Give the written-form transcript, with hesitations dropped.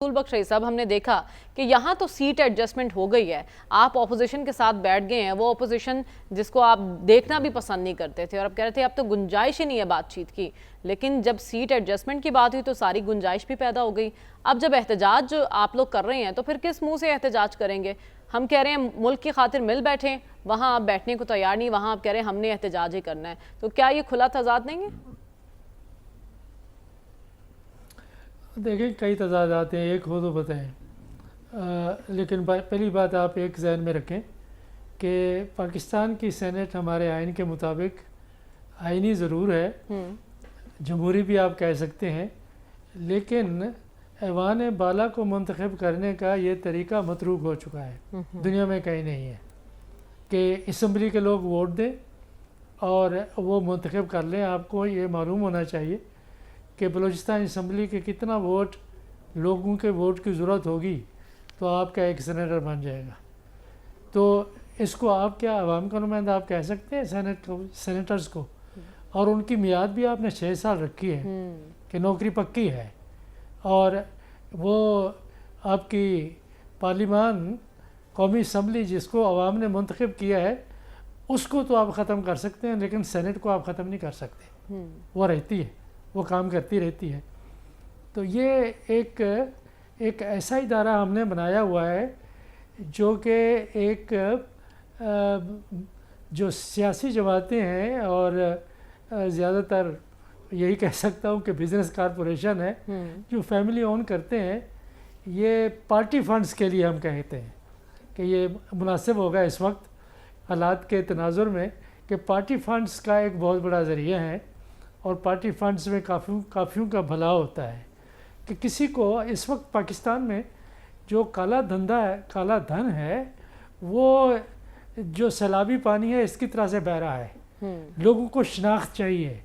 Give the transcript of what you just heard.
बख्श रही साहब, हमने देखा कि यहाँ तो सीट एडजस्टमेंट हो गई है। आप अपोजिशन के साथ बैठ गए हैं, वो अपोजिशन जिसको आप देखना भी पसंद नहीं करते थे और अब कह रहे थे अब तो गुंजाइश ही नहीं है बातचीत की। लेकिन जब सीट एडजस्टमेंट की बात हुई तो सारी गुंजाइश भी पैदा हो गई। अब जब एहतजाज आप लोग कर रहे हैं तो फिर किस मुंह से एहतजाज करेंगे? हम कह रहे हैं मुल्क की खातिर मिल बैठे, वहाँ आप बैठने को तैयार नहीं, वहाँ आप कह रहे हैं हमने एहतजाज ही करना है। तो क्या ये खुला तजाद नहीं है? देखें, कई तजाद आते हैं, एक हो तो बताएं। लेकिन पहली बात आप एक जहन में रखें कि पाकिस्तान की सेनेट हमारे आइन के मुताबिक आइनी ज़रूर है, जमहूरी भी आप कह सकते हैं, लेकिन ऐवान बाला को मुंतखब करने का ये तरीका मतरूक हो चुका है, दुनिया में कहीं नहीं है कि असम्बली के लोग वोट दें और वो मुंतखब कर लें। आपको ये मालूम होना चाहिए कि बलूचिस्तान असम्बली के कितना वोट, लोगों के वोट की ज़रूरत होगी तो आपका एक सेनेटर बन जाएगा। तो इसको आप क्या अवाम का नुमाइंदा आप कह सकते हैं सेनेटर्स को, और उनकी मियाद भी आपने 6 साल रखी है कि नौकरी पक्की है, और वो आपकी पार्लिमान कौमी असम्बली जिसको अवाम ने मुंतखब किया है उसको तो आप ख़त्म कर सकते हैं, लेकिन सेनेट को आप ख़त्म नहीं कर सकते। वो रहती है, वो काम करती रहती है। तो ये एक ऐसा इदारा हमने बनाया हुआ है जो कि एक जो सियासी जमातें हैं और ज़्यादातर यही कह सकता हूँ कि बिज़नेस कारपोरेशन है जो फैमिली ओन करते हैं, ये पार्टी फंड्स के लिए हम कहते हैं कि ये मुनासिब होगा इस वक्त हालात के तनाजुर में कि पार्टी फंड्स का एक बहुत बड़ा ज़रिया है, और पार्टी फंड्स में काफ़ियों का भला होता है कि किसी को इस वक्त पाकिस्तान में जो काला धंधा है, काला धन है, वो जो सैलाबी पानी है इसकी तरह से बह रहा है। लोगों को शनाख्त चाहिए,